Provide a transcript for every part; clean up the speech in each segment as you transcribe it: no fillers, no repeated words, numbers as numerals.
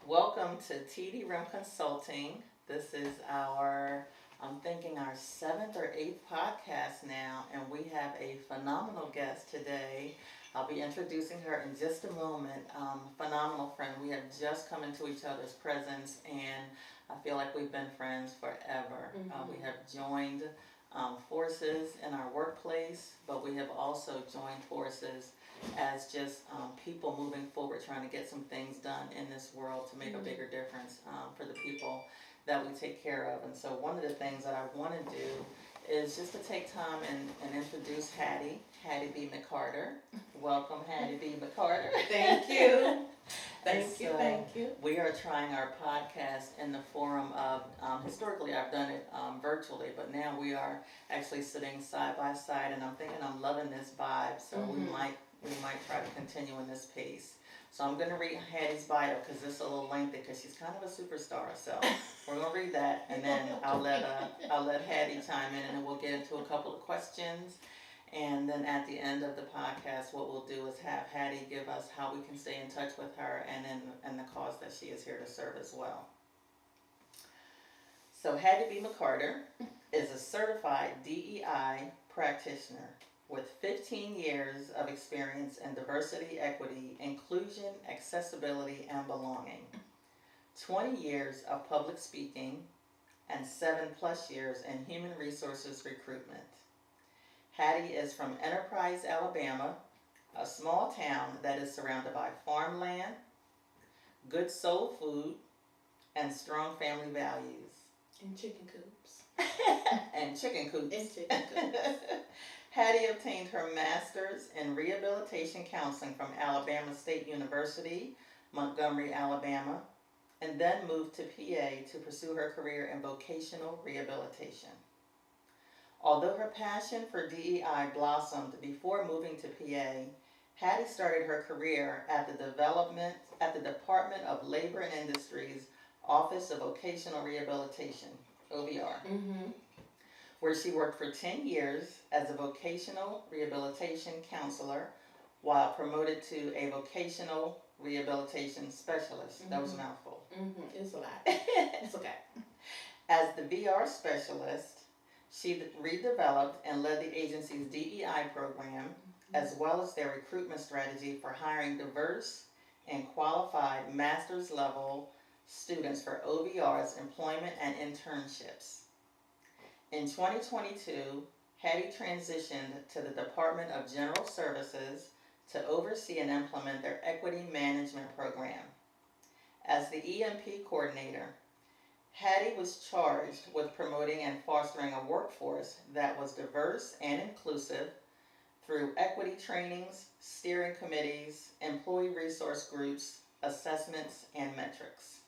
Welcome to TD Rim Consulting. This is I'm thinking our seventh or eighth podcast now, and we have a phenomenal guest today. I'll be introducing her in just a moment. Phenomenal friend. We have just come into each other's presence, and I feel like we've been friends forever. We have joined forces in our workplace, but we have also joined forces as just people moving forward, trying to get some things done in this world to make a bigger difference for the people that we take care of. And so one of the things that I want to do is just to take time and introduce Hattie B. McCarter. Welcome, Hattie B. McCarter. Thank you. Thank you. We are trying our podcast in the forum of, historically I've done it virtually, but now we are actually sitting side by side, and I'm thinking I'm loving this vibe, so we might try to continue in this pace. So I'm going to read Hattie's bio because this is a little lengthy because she's kind of a superstar. So we're going to read that, and then I'll let Hattie chime in, and then we'll get into a couple of questions. And then at the end of the podcast, what we'll do is have Hattie give us how we can stay in touch with her and the cause that she is here to serve as well. So Hattie B. McCarter is a certified DEI practitioner with 15 years of experience in diversity, equity, inclusion, accessibility, and belonging, 20 years of public speaking, and 7+ years in human resources recruitment. Hattie is from Enterprise, Alabama, a small town that is surrounded by farmland, good soul food, and strong family values. And chicken coops. And chicken coops. And chicken coops. Hattie obtained her master's in rehabilitation counseling from Alabama State University, Montgomery, Alabama, and then moved to PA to pursue her career in vocational rehabilitation. Although her passion for DEI blossomed before moving to PA, Hattie started her career at the Department of Labor and Industries Office of Vocational Rehabilitation, OVR, where she worked for 10 years as a vocational rehabilitation counselor while promoted to a vocational rehabilitation specialist. That was a mouthful. It's a lot. It's okay. As the VR specialist, she redeveloped and led the agency's DEI program, as well as their recruitment strategy for hiring diverse and qualified master's level students for OVR's employment and internships. In 2022, Hattie transitioned to the Department of General Services to oversee and implement their equity management program. As the EMP coordinator, Hattie was charged with promoting and fostering a workforce that was diverse and inclusive through equity trainings, steering committees, employee resource groups, assessments, and metrics.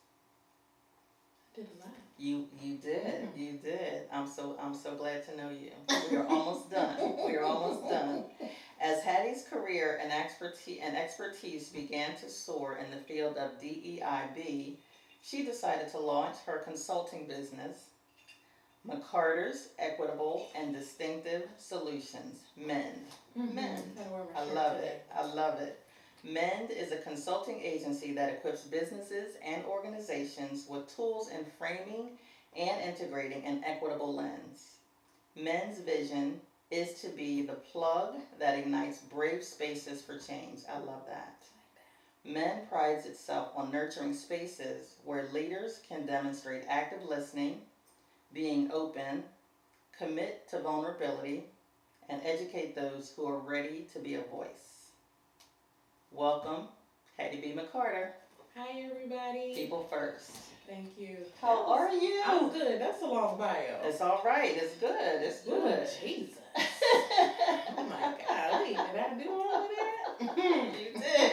I did a lot. You did. I'm so glad to know you. We are almost done. As Hattie's career and expertise began to soar in the field of DEIB, she decided to launch her consulting business, McCarter's Equitable and Distinctive Solutions, MEND. MEND. I love it. MEND is a consulting agency that equips businesses and organizations with tools in framing and integrating an equitable lens. MEND's vision is to be the plug that ignites brave spaces for change. I love that. MEND prides itself on nurturing spaces where leaders can demonstrate active listening, being open, commit to vulnerability, and educate those who are ready to be a voice. Welcome, Hattie B. McCarter. Hi, everybody. People first. Thank you. How are you? I'm good. That's a long bio. It's all right. It's good. Ooh, Jesus. Oh my God. Wait, did I do all of that? You did.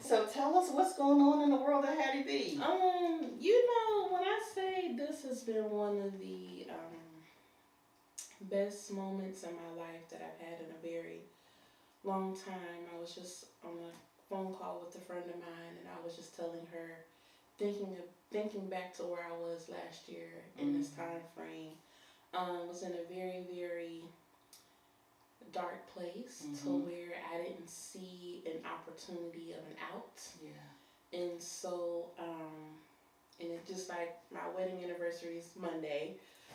So tell us what's going on in the world of Hattie B. When I say this has been one of the best moments in my life that I've had in a very long time. I was just on a phone call with a friend of mine, and I was just telling her, thinking back to where I was last year in this time frame. Was in a very, very dark place to where I didn't see an opportunity of an out. Yeah. And so, and it just like my wedding anniversary is Monday,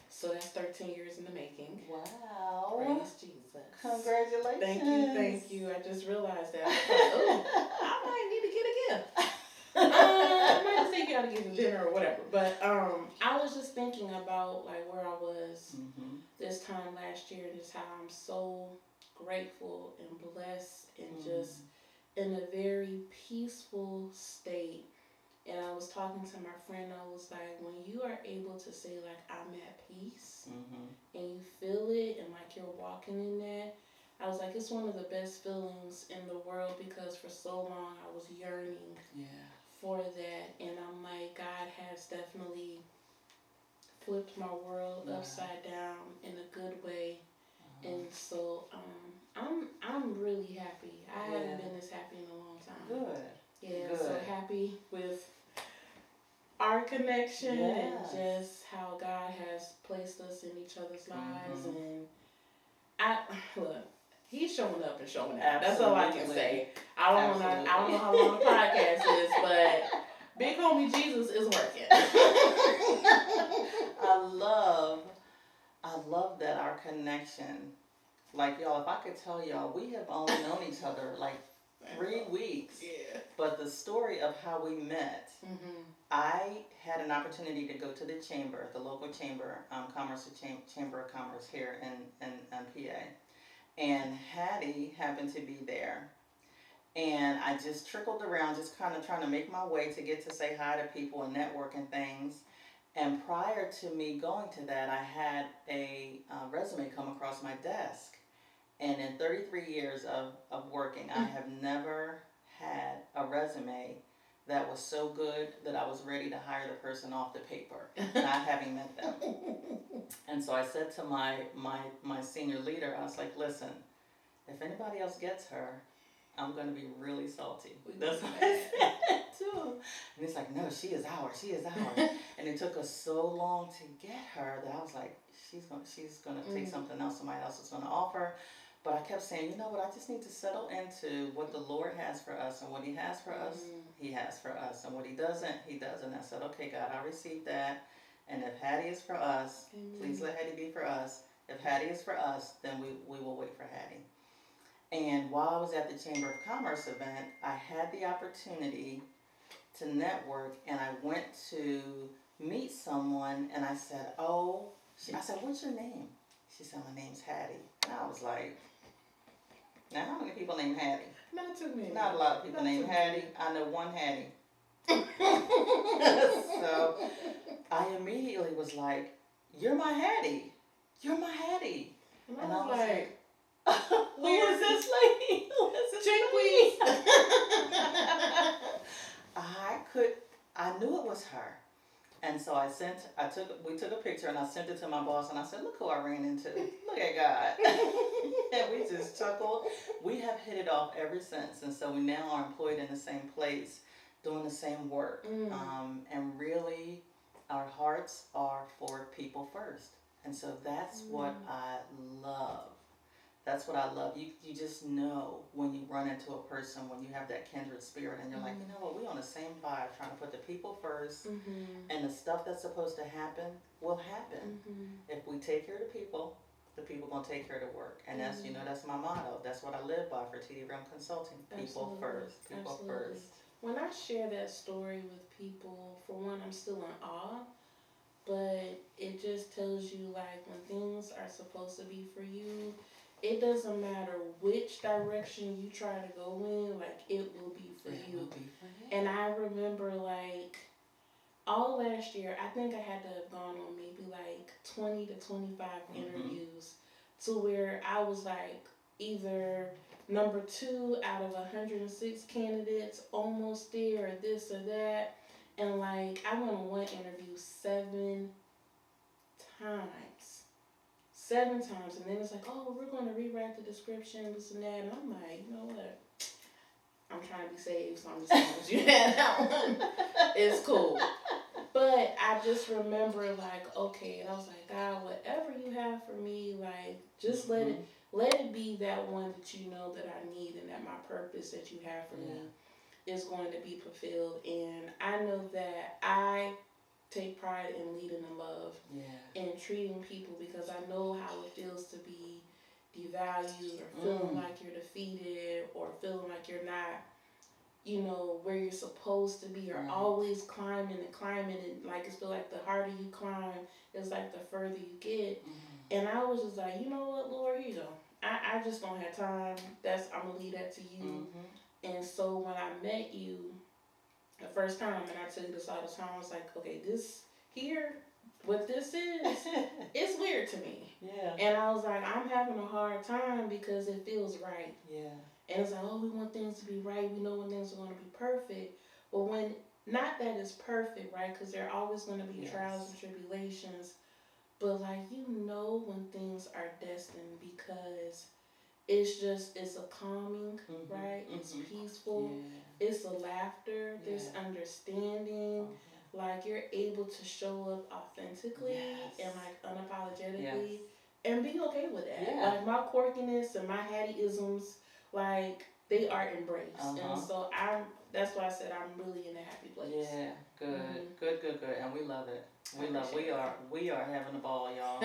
so that's 13 years in the making. Wow. Praise Jesus. Congratulations. Thank you, thank you. I just realized that. I was like, oh, I might need to get a gift. I might just take you out to get some dinner or whatever. But I was just thinking about like where I was this time last year, and just how I'm so grateful and blessed and just in a very peaceful state. And I was talking to my friend, I was like, when you are able to say like I'm at peace and you feel it and like you're walking in that, I was like, it's one of the best feelings in the world, because for so long I was yearning for that. And I'm like, God has definitely flipped my world upside down in a good way. And so I'm really happy. I haven't been this happy in a long time. Good. Yeah, Good. so happy with our connection and just how God has placed us in each other's lives. And I look, He's showing up and showing out. That's all I can say. I don't know how long the podcast is, but Big Homie Jesus is working. I love that our connection. Like, y'all, if I could tell y'all, we have only known each other like 3 weeks. Yeah. But the story of how we met, I had an opportunity to go to the chamber, the local chamber, Chamber of Commerce here in PA. And Hattie happened to be there. And I just trickled around, just kind of trying to make my way to get to say hi to people and network and things. And prior to me going to that, I had a resume come across my desk. And in 33 years of working, I have never had a resume that was so good that I was ready to hire the person off the paper, not having met them. And so I said to my senior leader, I was like, listen, if anybody else gets her, I'm going to be really salty. That's what I said too. And he's like, no, she is ours. And it took us so long to get her that I was like, she's going to take something else somebody else is going to offer. But I kept saying, you know what, I just need to settle into what the Lord has for us. And what He has for us, He has for us. And what He doesn't, He doesn't. I said, okay, God, I received that. And if Hattie is for us, please let Hattie be for us. If Hattie is for us, then we will wait for Hattie. And while I was at the Chamber of Commerce event, I had the opportunity to network, and I went to meet someone, and I said, I said, what's your name? She said, my name's Hattie. And I was like, now how many people named Hattie? Not too many. Not a lot of people named Hattie. I know one Hattie. So I immediately was like, you're my Hattie. You're my Hattie. And I was like, who is this lady? Chickweed. I knew it was her. And so we took a picture and I sent it to my boss and I said, look who I ran into. Look at God. And we just chuckled. We have hit it off ever since. And so we now are employed in the same place, doing the same work. And really, our hearts are for people first. And so that's what I love. That's what I love. You just know when you run into a person, when you have that kindred spirit, and you're like, you know what, we on the same vibe, trying to put the people first, and the stuff that's supposed to happen will happen. If we take care of the people gonna take care of the work, and that's that's my motto. That's what I live by for TD Realm Consulting. People first. People first. When I share that story with people, for one, I'm still in awe, but it just tells you like when things are supposed to be for you, it doesn't matter which direction you try to go in, like it will be for you. And I remember like all last year, I think I had to have gone on maybe like 20 to 25 interviews to where I was like either number 2 out of 106 candidates, almost there, or this or that. And like I went on one interview 7 times. 7 times, and then it's like, oh, we're going to rewrite the description, this and that, and I'm like, you know what? I'm trying to be saved, so I'm just going to you had that one. It's cool. But I just remember, like, okay, and I was like, God, whatever you have for me, like, just let it be that one that you know that I need and that my purpose that you have for me. is going to be fulfilled. And I know that I take pride in leading in love Yeah. and treating people, because I know how it feels to be devalued or feeling like you're defeated or feeling like you're not, where you're supposed to be. You're Right. always climbing and climbing, and like it's feel like the harder you climb, it's like the further you get. And I was just like, you know what, Lord, here you go. I just don't have time. I'm gonna leave that to you. And so when I met you the first time, and I tell you this all the time, I was like, okay, this here, what this is, it's weird to me. Yeah. And I was like, I'm having a hard time because it feels right. Yeah. And it's like, oh, we want things to be right. We know when things are going to be perfect. But when, not that it's perfect, right? Because there are always going to be Yes. trials and tribulations. But like, when things are destined, because it's a calming, right? It's peaceful. Yeah. It's a laughter. There's understanding. Like, you're able to show up authentically and like unapologetically and be okay with that. Yeah. Like, my quirkiness and my Hattie-isms, like, they are embraced. And so that's why I said I'm really in a happy place. Yeah, good. Good. And we love it. We are having a ball, y'all.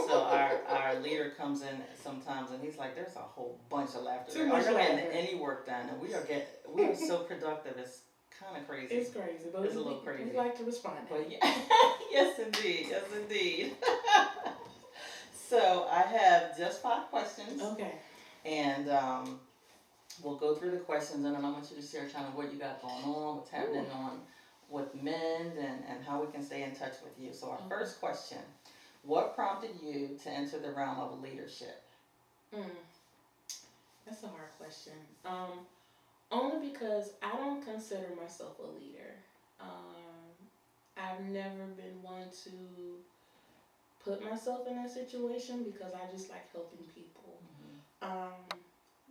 So our leader comes in sometimes and he's like, there's a whole bunch of laughter. Too much not laughter. getting any work done, and we are so productive. It's kind of crazy. It's crazy, but it's a little crazy. We like to respond. But yes, indeed. So I have just 5 questions. Okay. And we'll go through the questions, and then I want you to share kind of what you got going on, what's happening on with MEND, and how we can stay in touch with you. So our first question: what prompted you to enter the realm of leadership? That's a hard question. Only because I don't consider myself a leader. I've never been one to put myself in that situation because I just like helping people.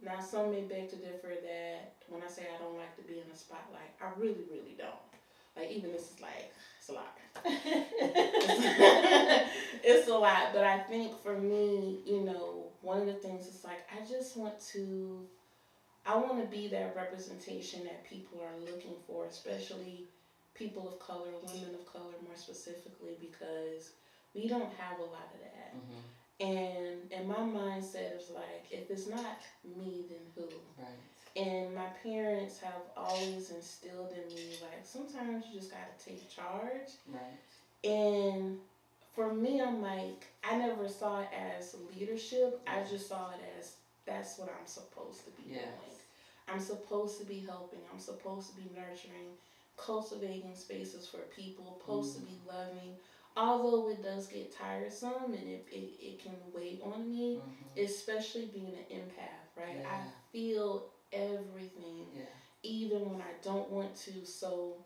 Now, some may beg to differ that when I say I don't like to be in the spotlight, I really, really don't. Like, even this is like, it's a lot. It's a lot. But I think for me, one of the things is like, I want to be that representation that people are looking for, especially people of color, women of color more specifically, because we don't have a lot of that. And my mindset is like, if it's not me, then who? Right. And my parents have always instilled in me, like, sometimes you just gotta take charge. Right. And for me, I'm like, I never saw it as leadership. I just saw it as, that's what I'm supposed to be doing. I'm supposed to be helping. I'm supposed to be nurturing, cultivating spaces for people, supposed to be loving. Although it does get tiresome and it can weigh on me, especially being an empath, right? Yeah. I feel everything, even when I don't want to. So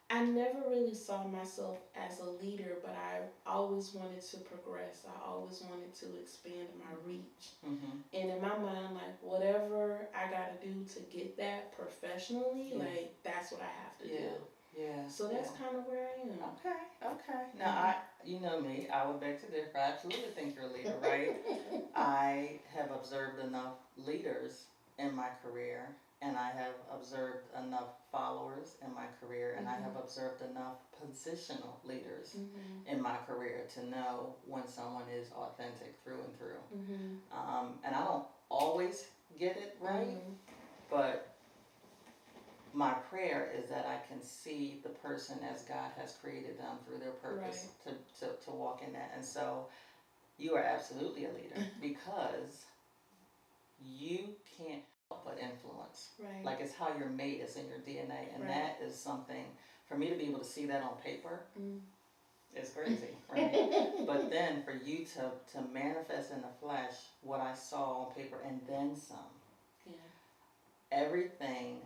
I never really saw myself as a leader, but I always wanted to progress. I always wanted to expand my reach. And in my mind, like, whatever I gotta do to get that professionally, like, that's what I have to do. Yeah. So that's kind of where I am. Okay. Now, you know me, I would beg to differ. I absolutely think you're a leader, right? I have observed enough leaders in my career, and I have observed enough followers in my career, and I have observed enough positional leaders in my career to know when someone is authentic through and through. And I don't always get it right, but my prayer is that I can see the person as God has created them through their purpose to walk in that. And so you are absolutely a leader because you can't help but influence. Like, it's how you're made, it's in your DNA. And that is something, for me to be able to see that on paper is crazy, right? But then for you to manifest in the flesh what I saw on paper and then some. Everything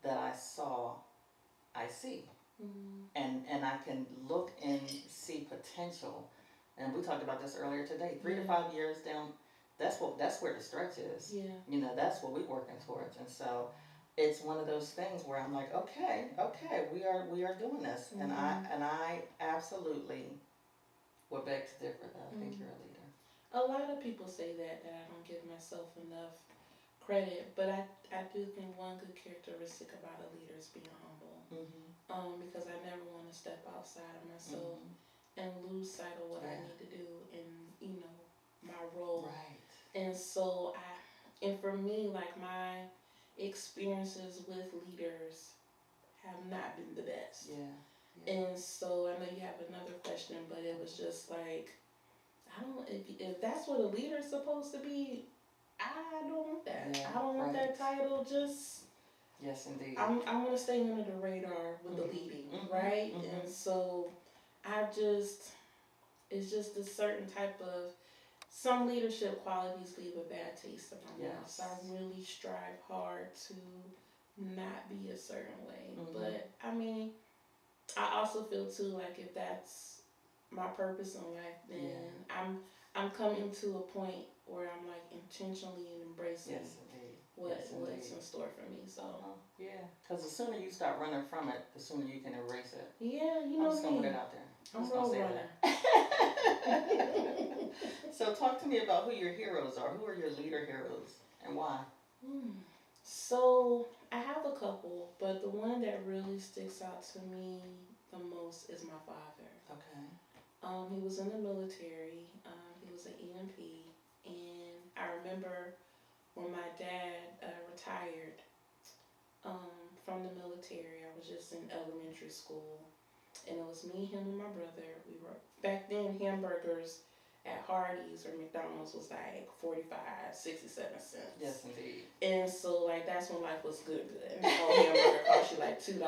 that I saw, I see. And I can look and see potential. And we talked about this earlier today. 3 to 5 years down, that's where the stretch is. That's what we're working towards. And so it's one of those things where I'm like, okay, we are doing this. And I absolutely would beg to differ that I think you're a leader. A lot of people say that I don't give myself enough credit, but I do think one good characteristic about a leader is being humble. Because I never want to step outside of myself and lose sight of what I need to do and my role. Right. And so and for me, like my experiences with leaders have not been the best. Yeah. And so I know you have another question, but it was just like I don't if that's what a leader is supposed to be. I don't want that. Yeah, I don't want that title. Just yes, indeed. I want to stay under the radar with the leading, right? And so I just it's just a certain type of some leadership qualities leave a bad taste in my mouth. So I really strive hard to not be a certain way. But I mean, I also feel too like if that's my purpose in life, then I'm coming to a point where I'm like intentionally embracing what's in store for me. So yeah, because the sooner you start running from it, the sooner you can erase it. Yeah, you know I'm just gonna me. put it out there. I'm road runner. So talk to me about who your heroes are. Who are your leader heroes and why? So I have a couple, but the one that really sticks out to me the most is my father. Okay. He was in the military. He was an EMP, and I remember when my dad retired from the military. I was just in elementary school, and it was me, him, and my brother. We were back then hamburgers at Hardee's or McDonald's was like 45, 67 cents. Yes, indeed. And so like that's when life was good. And the whole hamburger cost you like $2.50.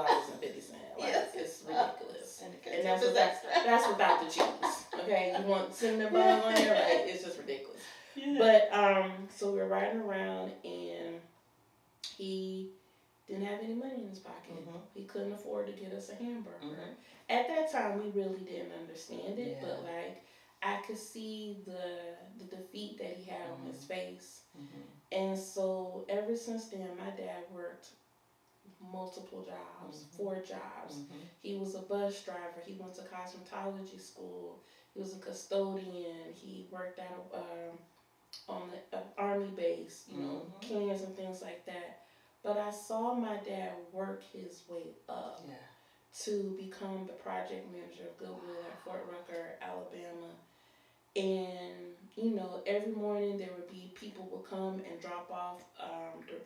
Like it's ridiculous. And that's without the cheese. Okay, you want cinnamon bun on there, right? It's just ridiculous. Yeah. But so we were riding around and he didn't have any money in his pocket. He couldn't afford to get us a hamburger. At that time we really didn't understand it, but like I could see the defeat that he had on his face. And so ever since then, my dad worked multiple jobs, 4 jobs. He was a bus driver. He went to cosmetology school. He was a custodian. He worked on the army base, cans and things like that. But I saw my dad work his way up to become the project manager of Goodwill at Fort Rucker, Alabama. And, every morning there would be people would come and drop off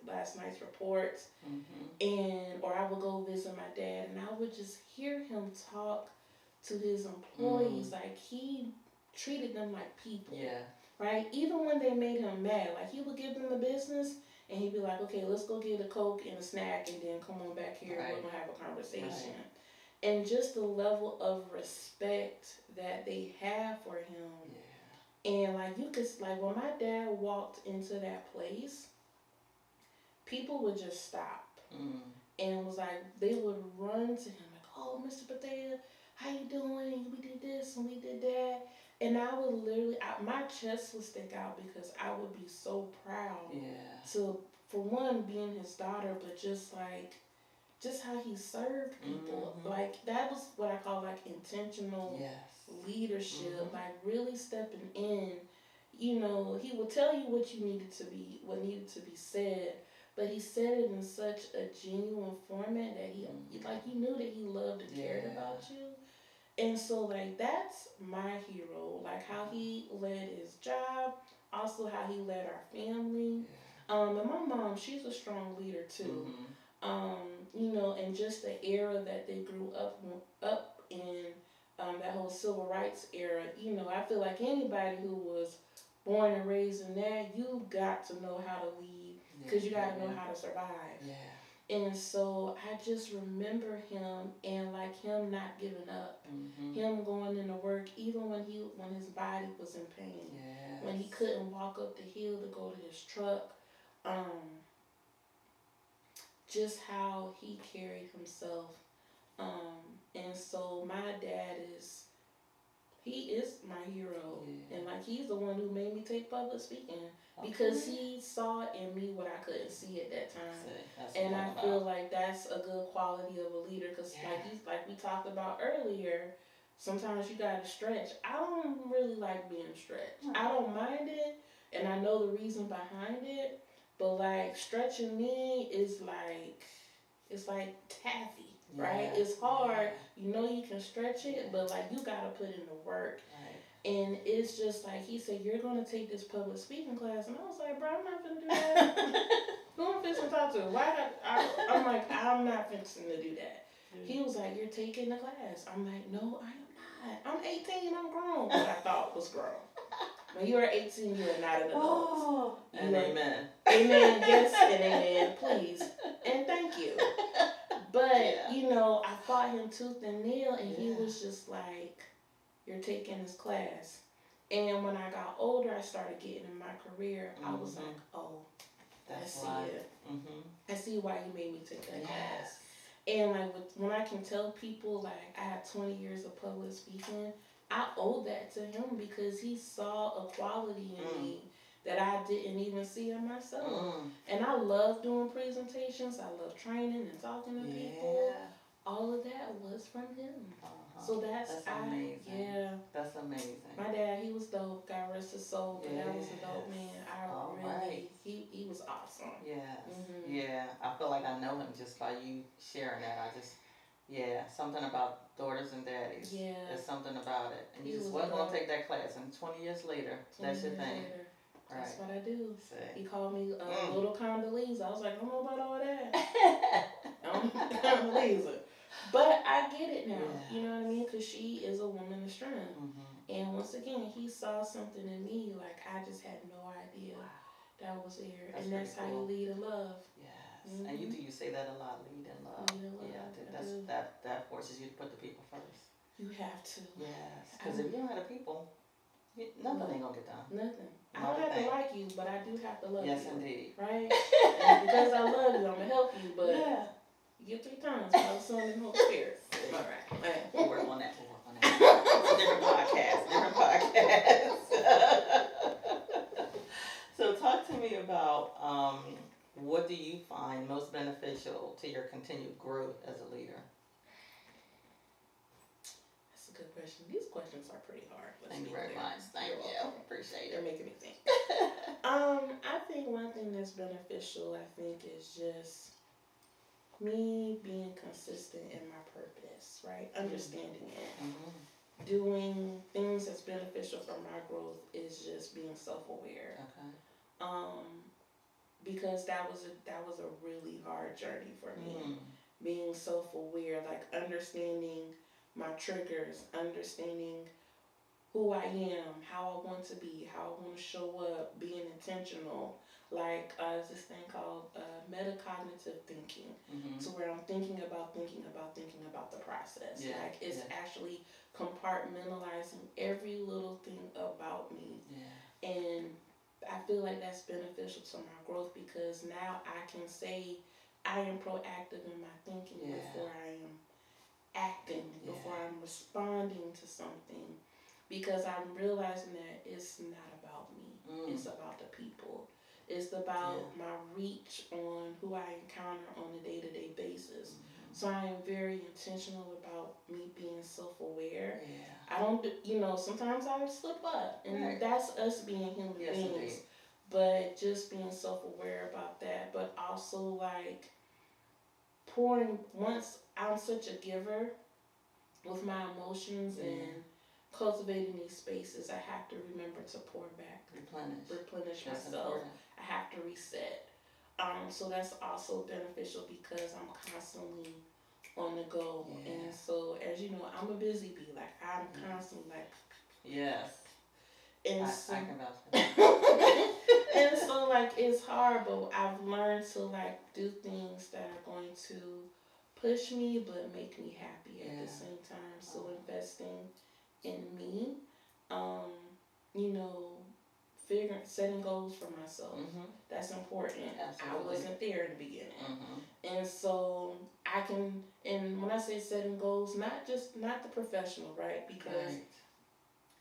last night's reports. Or I would go visit my dad and I would just hear him talk to his employees like he treated them like people. Right? Even when they made him mad, like he would give them the business and he'd be like, okay, let's go get a Coke and a snack and then come on back here and we're going to have a conversation. And just the level of respect that they have for him. And like you could, like when my dad walked into that place, people would just stop. And was like, they would run to him like, oh, Mr. Bethea, how you doing? We did this and we did that. And I would literally, my chest would stick out because I would be so proud to, for one, being his daughter, but just how he served people. Like that was what I call like intentional leadership, like really stepping in. He would tell you what needed to be said, but he said it in such a genuine format that he like you knew that he loved and cared about you. And so like that's my hero, like how he led his job, also how he led our family. And my mom, she's a strong leader too. And just the era that they grew up in, that whole civil rights era, I feel like anybody who was born and raised in that, you got to know how to lead because you got to know how to survive. And so I just remember him and like him not giving up, him going into work even when his body was in pain, when he couldn't walk up the hill to go to his truck. Just how he carried himself. And so my dad he is my hero. And like he's the one who made me take public speaking because he saw in me what I couldn't see at that time. And I feel like that's a good quality of a leader because like we talked about earlier, sometimes you gotta stretch. I don't really like being stretched. I don't mind it and I know the reason behind it. But like stretching me is like it's like taffy, right? Yeah. It's hard. Yeah. You know you can stretch it, Yeah. but like you gotta put in the work. Right. And it's just like he said, you're gonna take this public speaking class, and I was like, bro, I'm not gonna do that. Who am I fixing to talk to? I'm like, I'm not fixing to do that. He was like, you're taking the class. I'm like, no, I am not. I'm 18. I'm grown. What I thought was grown. When you are 18, you are not an adult. Oh, and amen. Amen. Yes, and amen. Please and thank you. But Yeah. you know, I fought him tooth and nail, and he Yeah. was just like, "You're taking this class." And when I got older, I started getting in my career. I was like, "Oh, I see it. I see why you made me take that class." And like when I can tell people like I have 20 years of public speaking, I owe that to him because he saw a quality in me that I didn't even see in myself. And I love doing presentations. I love training and talking to people. All of that was from him. So that's amazing. Yeah. That's amazing. My dad, he was dope. God rest his soul, but that was a dope man. He was awesome. Yes. Yeah. I feel like I know him just by you sharing that. Something about daughters and daddies. Yeah. There's something about it. And you just wasn't going to take that class. And 20 years later, that's your thing. That's what I do. See. He called me little Condoleezza. I was like, I don't know about all that. I don't know Condoleezza. But I get it now. Yeah. You know what I mean? Because she is a woman of strength. And once again, he saw something in me like I just had no idea that was there. That's how you lead in love. Yes. And you say that a lot, lead in love. Yeah, that forces you to put the people first. You have to. Yes. Because if you don't have the people, nothing ain't going to get done. Nothing. I don't have to like you, but I do have to love you. Yes, indeed. Right? And because I love you, I'm going to help you, but you get 3 times. Father, Son, and Holy Spirit. All right. We'll work on that. It's a different podcast. So talk to me about what do you find most beneficial to your continued growth as a leader? That's a good question. These questions are pretty hard. Thank you very much. Thank you. Appreciate it. They're making me think. I think one thing that's beneficial, is just me being consistent in my purpose, right? Understanding it. Doing things that's beneficial for my growth is just being self-aware. Okay. Because that was a really hard journey for me. Being self-aware, like understanding my triggers, understanding who I am, how I want to be, how I want to show up, being intentional. Like there's this thing called metacognitive thinking, to where I'm thinking about the process. Yeah, like it's actually compartmentalizing every little thing about me. Yeah. And I feel like that's beneficial to my growth because now I can say I am proactive in my thinking before I am acting, before I'm responding to something. Because I'm realizing that it's not about me. It's about the people. It's about my reach on who I encounter on a day-to-day basis. So I am very intentional about me being self-aware. Yeah. I don't, sometimes I slip up. And that's us being human beings. Indeed. But just being self-aware about that. But also like once I'm such a giver with my emotions and cultivating these spaces, I have to remember to pour back, replenish myself. Important. I have to reset. So that's also beneficial because I'm constantly on the go. Yeah. And so, as you know, I'm a busy bee. Like I'm constantly like. Yes. And I can vouch for that. And so, like, it's hard, but I've learned to like do things that are going to push me but make me happy at the same time. So investing in me, setting goals for myself. That's important. Absolutely. I wasn't there in the beginning. And so I can, and when I say setting goals, not the professional, right? Because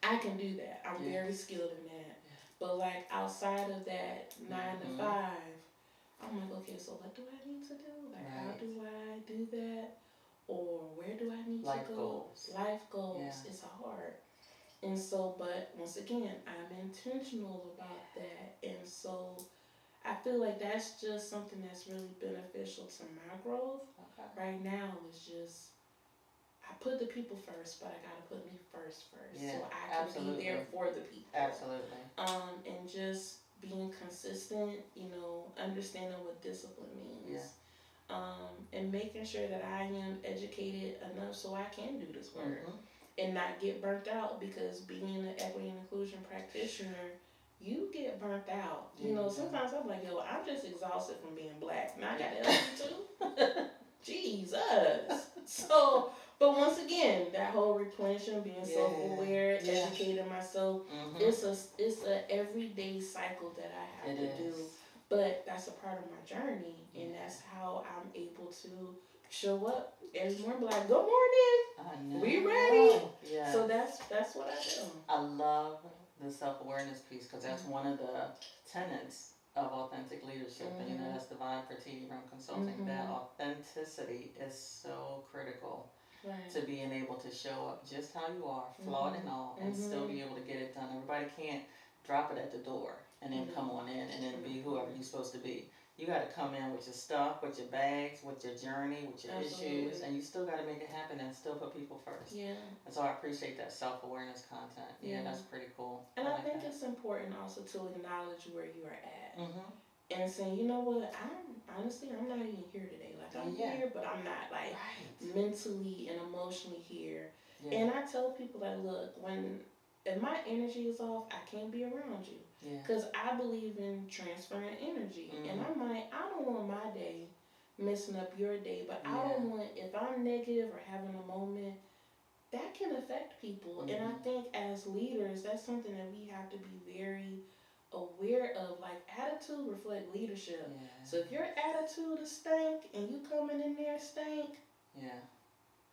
I can do that. I'm very skilled in that. But like outside of that 9 to 5, I'm like, okay, so what do I need to do? Like, how do I do that? Or where do I need to go? Life goals. Yeah. It's hard. And so, but once again, I'm intentional about that. And so I feel like that's just something that's really beneficial to my growth. Okay. Right now is just I put the people first, but I gotta put me first, Yeah, so I can be absolutely. there for the people. Absolutely. And just being consistent, understanding what discipline Yeah. means, and making sure that I am educated enough so I can do this work Mm-hmm. and not get burnt out because being an equity and inclusion practitioner, you get burnt out. Sometimes I'm like, yo, I'm just exhausted from being black. Now I gotta help you too. Jesus. So, but once again, that whole replenishing, being self-aware, educating myself, Mm-hmm. it's a everyday cycle that I have to do. But that's a part of my journey, and that's how I'm able to show up every morning. Like, good morning. I know. We ready. Yeah. So that's what I do. I love the self-awareness piece because that's one of the tenets of authentic leadership. And that's the vibe for TD Room Consulting. That authenticity is so critical to being able to show up just how you are, flawed and all, and still be able to get it done. Everybody can't drop it at the door and then come on in and then be whoever you're supposed to be. You got to come in with your stuff, with your bags, with your journey, with your issues, and you still got to make it happen and still put people first. Yeah. And so I appreciate that self-awareness content. Yeah, that's pretty cool. And I think it's important also to acknowledge where you are at. And saying, you know what, I'm not even here today. Like, I'm here, but I'm not, like, mentally and emotionally here. Yeah. And I tell people that, look, if my energy is off, I can't be around you. Because I believe in transferring energy. And I'm like, I don't want my day messing up your day, but I don't want, if I'm negative or having a moment, that can affect people. And I think as leaders, that's something that we have to be very aware of. Like, attitude reflect leadership. So if your attitude is stank and you coming in there stank,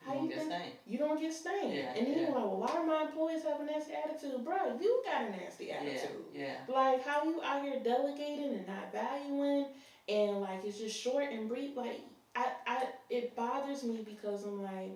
how you think you gonna get stank? And then you're like, well, why do my employees have a nasty attitude? Bro, you got a nasty attitude. Like, how you out here delegating and not valuing, and like it's just short and brief. Like, it bothers me because I'm like,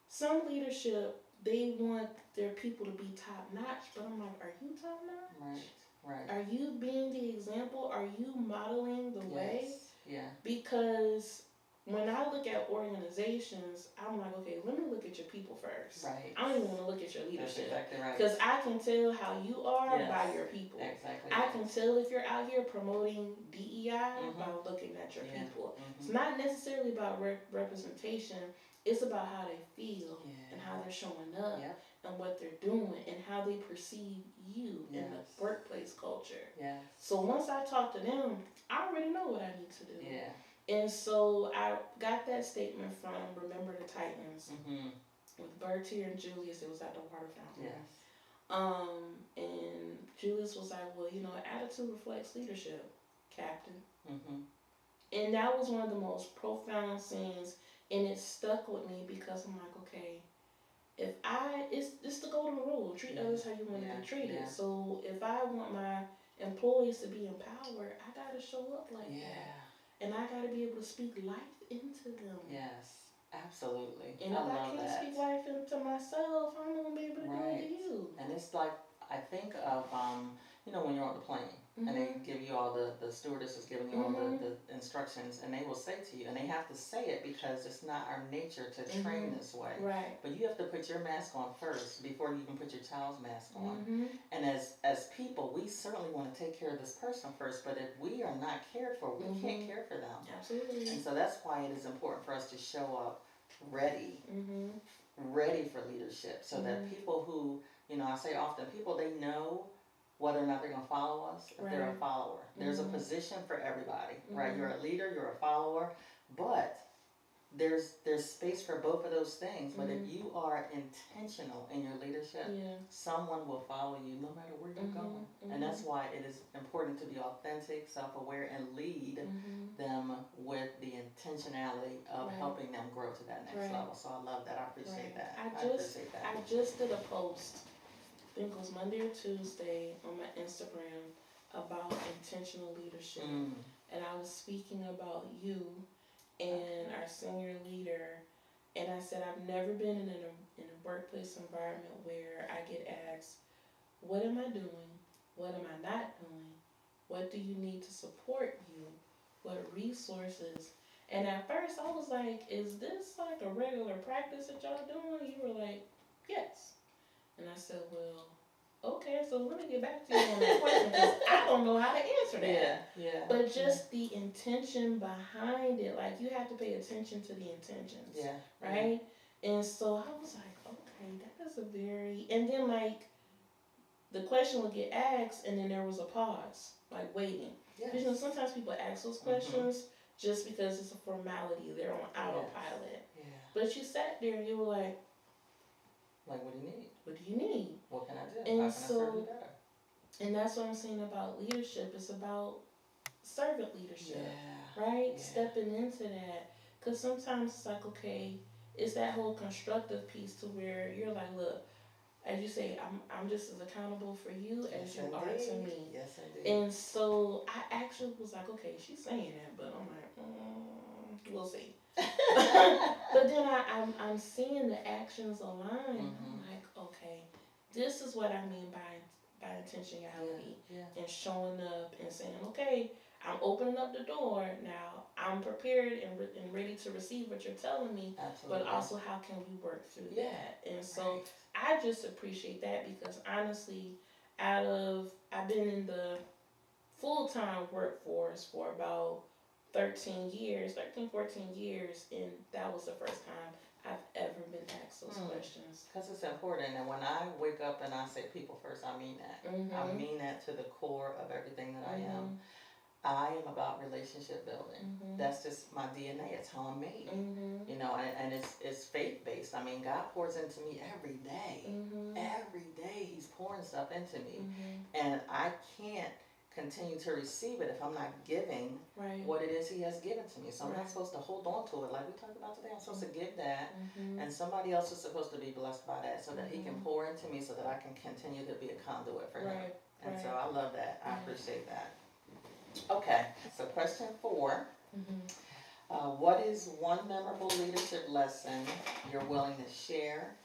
some leadership, they want their people to be top notch, but I'm like, are you top notch? Right. Are you being the example? Are you modeling the way? Yeah. Because when I look at organizations, I'm like, okay, let me look at your people first. Right. I don't even want to look at your leadership. That's exactly right. Because I can tell how you are by your people. Exactly. I can tell if you're out here promoting DEI by looking at your people. It's not necessarily about representation. It's about how they feel and how they're showing up and what they're doing and how they perceive you in the workplace culture. So once I talk to them, I already know what I need to do. And so I got that statement from Remember the Titans with Bertier and Julius. It was at the water fountain. And Julius was like, well, attitude reflects leadership, Captain. And that was one of the most profound scenes. And it stuck with me because I'm like, okay, it's the golden rule. Treat others how you want to be treated. So if I want my employees to be empowered, I got to show up like that. And I got to be able to speak life into them. Yes, absolutely. And if I can't speak life into myself, I'm not going to be able to do it to you. And it's like, I think of, when you're on the plane. And they give you all the stewardess is giving you all the instructions, and they will say to you, and they have to say it because it's not our nature to train this way. Right. But you have to put your mask on first before you can put your child's mask on. And as people, we certainly want to take care of this person first, but if we are not cared for, we can't care for them. Absolutely. And so that's why it is important for us to show up ready, ready for leadership, so that people who, I say often, people, they know whether or not they're going to follow us, if they're a follower. There's a position for everybody, right? You're a leader, you're a follower, but there's space for both of those things. But if you are intentional in your leadership, someone will follow you no matter where you're going. And that's why it is important to be authentic, self-aware, and lead them with the intentionality of helping them grow to that next level. So I love that. I appreciate that. I just did a post, I think it was Monday or Tuesday, on my Instagram about intentional leadership. And I was speaking about you and our senior leader. And I said, I've never been in a workplace environment where I get asked, what am I doing? What am I not doing? What do you need to support you? What resources? And at first I was like, is this like a regular practice that y'all doing? You were like, yes. And I said, well, okay, so let me get back to you on that question because I don't know how to answer that. Yeah. But just the intention behind it, like you have to pay attention to the intentions. Yeah. Right? And so I was like, okay, that is a very, and then like the question would get asked and then there was a pause, like waiting. Yes. Because you know, sometimes people ask those questions just because it's a formality, they're on autopilot. Yeah. But you sat there and you were like, what do you need? What do you need? What can I do? And How can I serve you better? And that's what I'm saying about leadership. It's about servant leadership, Yeah. right? Yeah. Stepping into that. Because sometimes it's like, okay, it's that whole constructive piece to where you're like, look, as you say, I'm just as accountable for you as you are to me. Yes, indeed. And so I actually was like, okay, she's saying that, but I'm like, we'll see. But then I'm seeing the actions align. I'm like, okay, this is what I mean by intentionality and showing up and saying, okay, I'm opening up the door now. I'm prepared and ready to receive what you're telling me. Absolutely. But also, how can we work through that? And so I just appreciate that because honestly, I've been in the full-time workforce for about 13, 14 years, and that was the first time I've ever been asked those questions. Because it's important, and when I wake up and I say people first, I mean that. I mean that to the core of everything that I am. I am about relationship building. That's just my DNA. It's how I'm made. You know, and it's faith based. I mean, God pours into me every day. Every day He's pouring stuff into me. And I can't continue to receive it if I'm not giving what it is He has given to me. So I'm not supposed to hold on to it like we talked about today. I'm supposed to give that, and somebody else is supposed to be blessed by that so that He can pour into me so that I can continue to be a conduit for Him. And so I love that. I appreciate that. Okay, so question 4. What is one memorable leadership lesson you're willing to share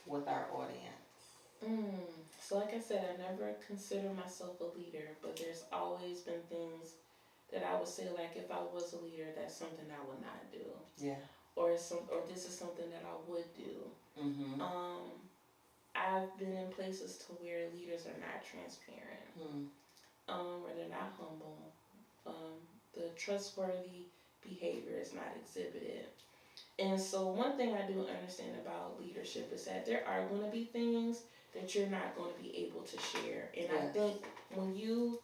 with our audience? So like I said, I never consider myself a leader, but there's always been things that I would say, like if I was a leader, that's something I would not do. Yeah. Or this is something that I would do. I've been in places to where leaders are not transparent. Where they're not humble. The trustworthy behavior is not exhibited. And so one thing I do understand about leadership is that there are going to be things that you're not going to be able to share. And I think when you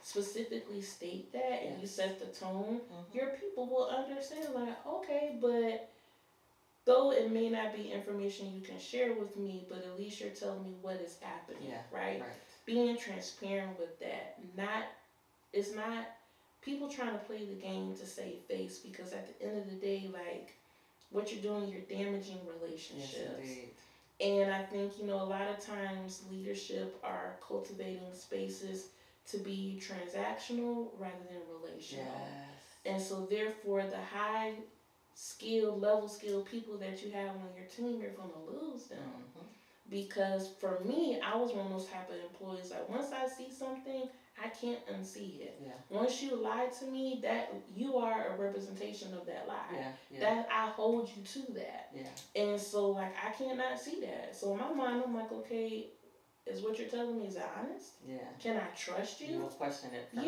specifically state that and you set the tone, your people will understand, like, okay, but though it may not be information you can share with me, but at least you're telling me what is happening, right? Being transparent with that. It's not people trying to play the game to save face, because at the end of the day, like, what you're doing, you're damaging relationships. Yes, indeed. And I think, a lot of times leadership are cultivating spaces to be transactional rather than relational. Yes. And so therefore the high skilled, level skilled people that you have on your team, you're going to lose them. Because for me, I was one of those type of employees, like once I see something, I can't unsee it. Once you lie to me, that you are a representation of that lie. That I hold you to that. And so like I cannot see that. So in my mind, I'm like, okay, is what you're telling me, is that honest? Can I trust you? You will question it from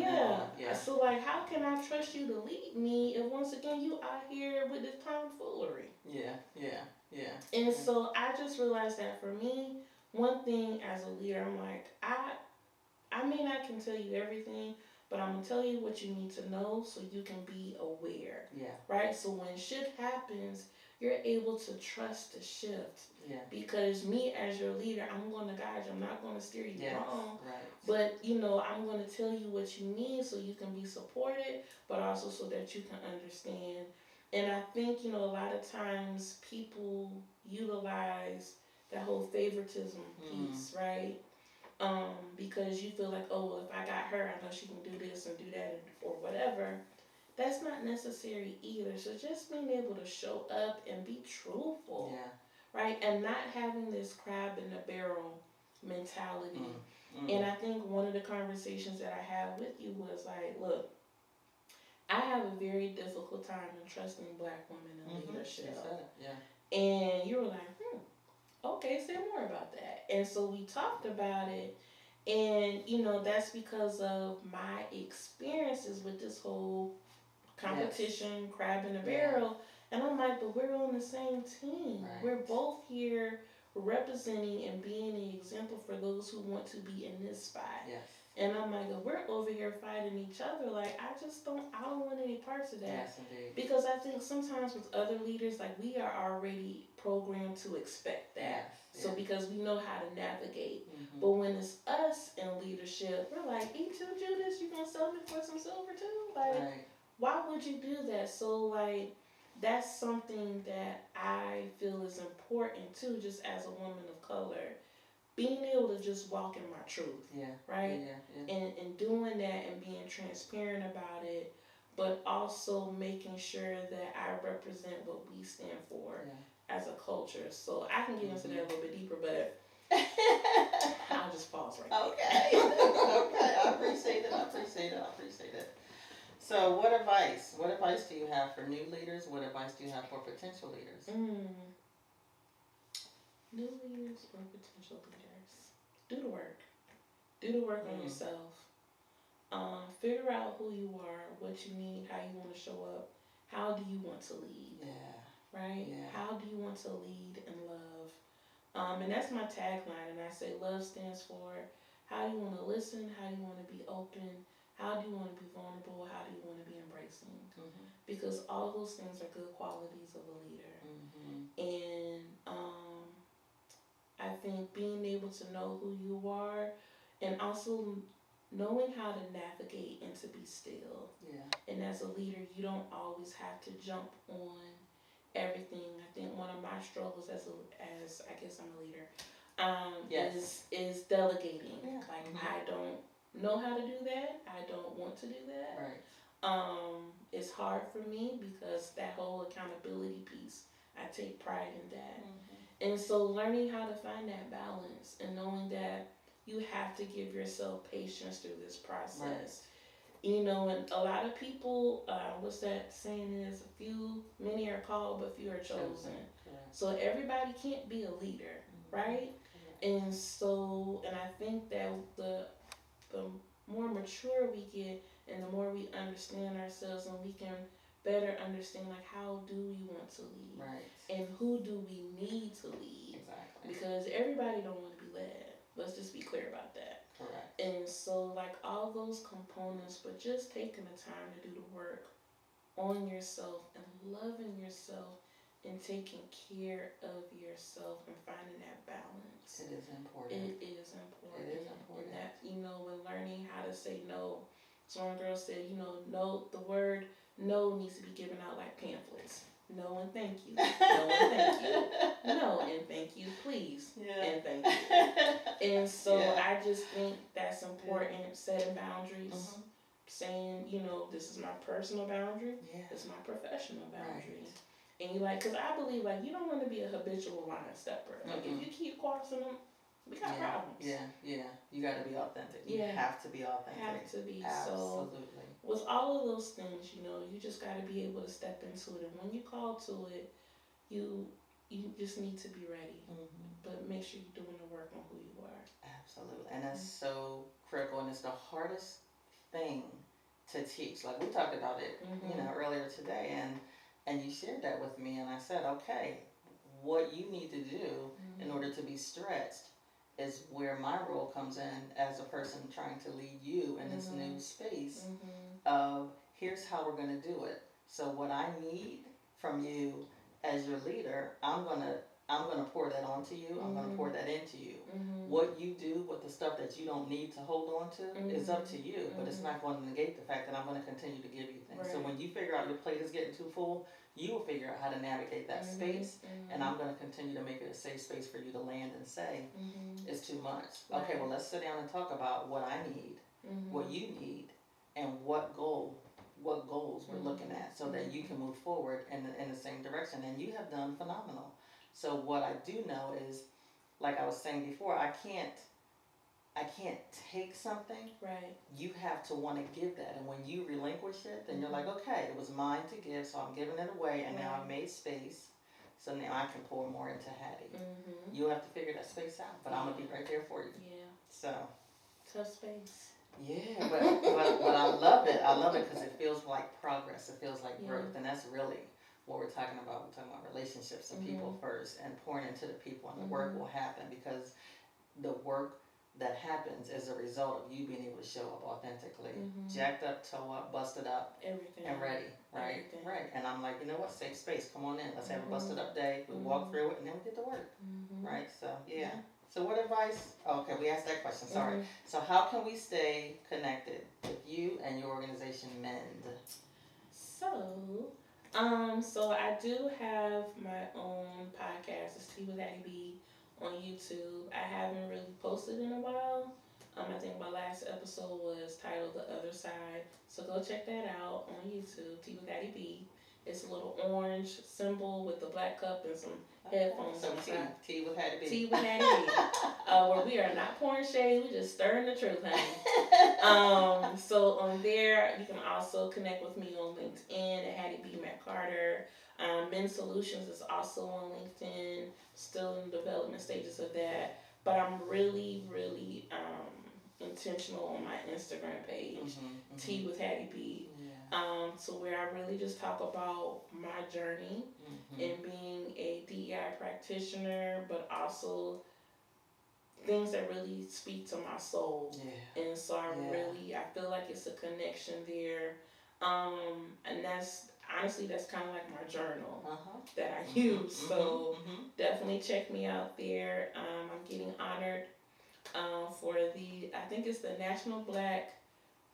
So like, how can I trust you to lead me if once again you out here with this tomfoolery? And so I just realized that for me, one thing as a leader, I'm like, I may not can tell you everything, but I'm going to tell you what you need to know so you can be aware. Right? So when shift happens, you're able to trust the shift. Because me as your leader, I'm going to guide you. I'm not going to steer you wrong. But, I'm going to tell you what you need so you can be supported, but also so that you can understand. And I think, a lot of times people utilize that whole favoritism piece, right? Because you feel like, oh, well, if I got her, I know she can do this and do that or whatever. That's not necessary either. So just being able to show up and be truthful, right? And not having this crab in the barrel mentality. Mm. And I think one of the conversations that I had with you was like, look, I have a very difficult time in trusting black women in leadership. Yeah. And you were like, okay, say more about that. And so we talked about it. And, that's because of my experiences with this whole competition, crab in a barrel. And I'm like, but we're on the same team. Right. We're both here representing and being an example for those who want to be in this spot. Yes. And I'm like, if we're over here fighting each other, like I don't want any parts of that. Yes, indeed. Because I think sometimes with other leaders, like we are already programmed to expect that. Yes. So because we know how to navigate. Mm-hmm. But when it's us in leadership, we're like, eat too, Judas, you gonna sell me for some silver too? Like, right. Why would you do that? So like that's something that I feel is important too, just as a woman of color. Being able to just walk in my truth. Yeah. Right? Yeah. And doing that and being transparent about it, but also making sure that I represent what we stand for as a culture. So I can get into that a little bit deeper, but I'll just pause right there. Okay. Okay. I appreciate it. So what advice do you have for new leaders? What advice do you have for potential leaders? New leaders or potential leaders? Do the work. Do the work on yourself. Figure out who you are, what you need, how you want to show up. How do you want to lead? Yeah. Right? Yeah. How do you want to lead and love? And that's my tagline. And I say love stands for how do you want to listen? How do you want to be open? How do you want to be vulnerable? How do you want to be embracing? Mm-hmm. Because all those things are good qualities of a leader. Mm-hmm. And I think being able to know who you are and also knowing how to navigate and to be still. Yeah. And as a leader, you don't always have to jump on everything. I think one of my struggles as I guess I'm a leader, is delegating. Yeah. Like I don't know how to do that. I don't want to do that. Right. It's hard for me because that whole accountability piece, I take pride in that. Mm-hmm. And so learning how to find that balance and knowing that you have to give yourself patience through this process. Right. And a lot of people, what's that saying is, many are called, but few are chosen. So everybody can't be a leader, right? And so, and I think that the more mature we get and the more we understand ourselves and we can better understand like how do we want to lead, right? And who do we need to lead? Exactly. Because everybody don't want to be led. Let's just be clear about that. Correct. And so like all those components, but just taking the time to do the work on yourself and loving yourself and taking care of yourself and finding that balance. It is important. It is important. It is important. And that, when learning how to say no. So one girl said, no, the word no needs to be given out like pamphlets. No and thank you. No and thank you. No and thank you, please. Yeah. And thank you. And so I just think that's important, setting boundaries. Mm-hmm. Saying, this is my personal boundary. Yeah. This is my professional boundary. Right. And because I believe, you don't want to be a habitual line stepper. Like, if you keep crossing them, we got problems. Yeah. You got to be authentic. You have to be authentic. Have to be. Absolutely. So, with all of those things, you just got to be able to step into it. And when you call to it, you just need to be ready. Mm-hmm. But make sure you're doing the work on who you are. Absolutely. And that's so critical. And it's the hardest thing to teach. Like, we talked about it, earlier today. And you shared that with me, and I said, okay, what you need to do in order to be stretched is where my role comes in as a person trying to lead you in this new space of here's how we're going to do it. So what I need from you as your leader, I'm gonna pour that onto you. I'm gonna pour that into you. What you do with the stuff that you don't need to hold on to is up to you, but it's not going to negate the fact that I'm going to continue to give you things. Right. So when you figure out your plate is getting too full, you will figure out how to navigate that space, and I'm going to continue to make it a safe space for you to land and say, it's too much. Right. Okay, well, let's sit down and talk about what I need, what you need, and what goals we're looking at so that you can move forward in the same direction. And you have done phenomenal. So what I do know is like I was saying before, I can't take something. Right. You have to want to give that, and when you relinquish it, then you're like, Mm-hmm. okay, it was mine to give, so I'm giving it away, and now I've Right. made space, so now I can pour more into Hattie. Mm-hmm. You have to figure that space out, but I'm gonna be right there for you. Yeah. So Tough space. yeah, but I love it. I love it because it feels like progress. It feels like Yeah. growth, and that's really what we're talking about. We're talking about relationships and people first, and pouring into the people, and the work will happen because the work that happens is a result of you being able to show up authentically, jacked up, toe up, busted up, Everything. and ready. Right, Everything. right. And I'm like, you know what? Safe space. Come on in. Let's have a busted up day. We walk through it, and then we get to work. Right. So yeah. So what advice? Okay, we asked that question. Sorry. So how can we stay connected with you and your organization, MEND? So I do have my own podcast. It's Tea with Hattie B on YouTube. I haven't really posted in a while. I think my last episode was titled The Other Side. So go check that out on YouTube, Tea with Hattie B. It's a little orange symbol with the black cup and some headphones So on the side. tea with Hattie B. Tea with Hattie B. Where we are not pouring shade, we just stirring the truth, honey. So on there, you can also connect with me on LinkedIn at Hattie B. McCarter. MEND Solutions is also on LinkedIn, still in the development stages of that. But I'm really, really intentional on my Instagram page, Tea with Hattie B. To where I really just talk about my journey in being a DEI practitioner, but also things that really speak to my soul. And so I feel like it's a connection there. And that's honestly, that's kind of like my journal that I use. So definitely check me out there. I'm getting honored for I think it's the National Black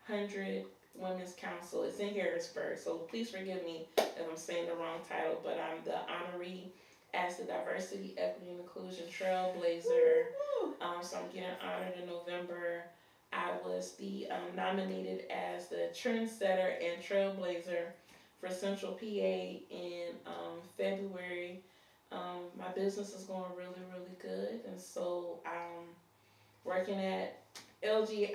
100 Women's Council. It's in Harrisburg, so please forgive me if I'm saying the wrong title, but I'm the honoree as the Diversity, Equity, and Inclusion Trailblazer. So I'm getting honored in November. I was nominated as the Trendsetter and Trailblazer for Central PA in February. My business is going really, really good, and so I'm working at LG.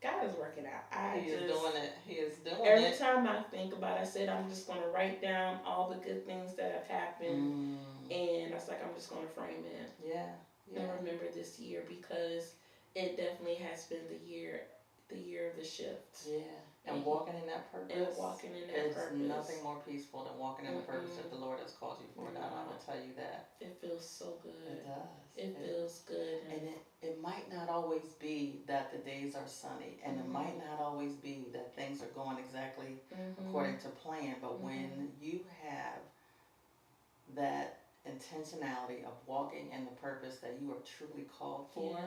God is working out. He is doing it. He is doing it. Every time I think about it, I said I'm just going to write down all the good things that have happened. And I was like, I'm just going to frame it. Yeah. And remember this year because it definitely has been the year of the shift. Yeah. And walking in that purpose. And walking in that purpose. There's nothing more peaceful than walking in the purpose that the Lord has called you for. And I will tell you that. It feels so good. It does. It feels good. And it might not always be that the days are sunny, and it might not always be that things are going exactly according to plan, but when you have that intentionality of walking in the purpose that you are truly called for,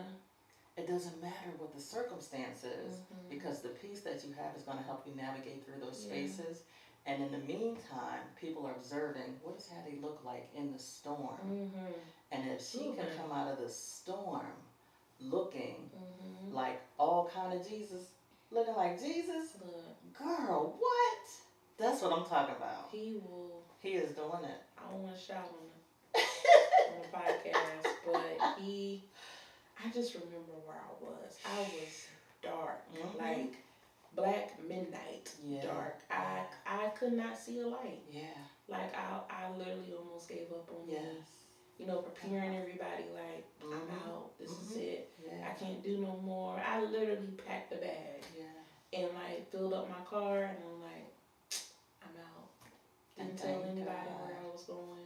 it doesn't matter what the circumstance is, because the peace that you have is going to help you navigate through those spaces. And in the meantime, people are observing, what does Hattie look like in the storm? And if she can come out of the storm looking like all kind of Jesus, looking like Jesus, girl, what? That's what I'm talking about. He is doing it. I don't want to shout on the podcast, but I just remember where I was. I was dark, like black midnight, dark. I could not see a light. Like I literally almost gave up on me. Preparing everybody like I'm out. This is it. I can't do no more. I literally packed a bag and like filled up my car, and I'm like, I'm out. Didn't tell anybody where I was going.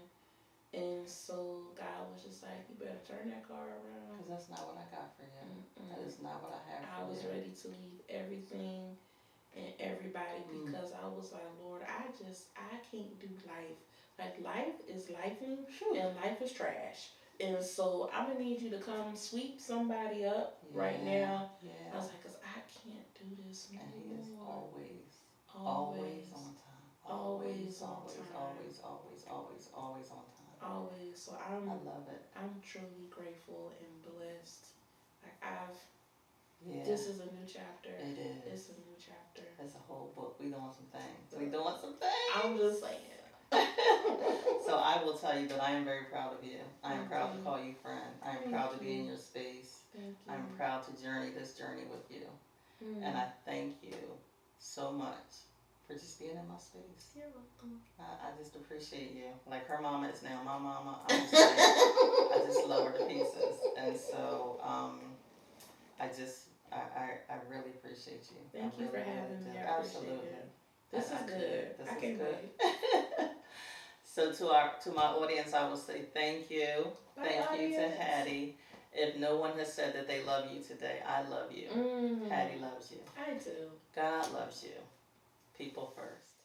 And so God was just like, you better turn that car around. Because that's not what I got for you. That is not what I have for you. I was ready to leave everything and everybody because I was like, Lord, I can't do life. Like, life is lifing and life is trash. And so I'm going to need you to come sweep somebody up right now. I was like, because I can't do this no more. And he is always on time. Always on time. Always. So I love it. I'm truly grateful and blessed. Like this is a new chapter. It is. It's a new chapter. It's a whole book. We doing some things. I'm just saying. So I I will tell you that I am very proud of you. I am Thank proud to you. call you friend. I am Thank proud to be you. in your space. Thank you. I'm proud to journey this journey with you. Mm. And I thank you so much for just being in my space. You're welcome. I just appreciate you. Like her mama is now my mama. I'm just like, I just love her to pieces. And so I really appreciate you. Thank I you for really, having really me. do. I appreciate Absolutely. it. This is good. This I is can't good. wait. So to my audience, I will say thank you. Bye, Thank you to audience. Hattie. If no one has said that they love you today, I love you. Mm. Hattie loves you. I do. God loves you. People first.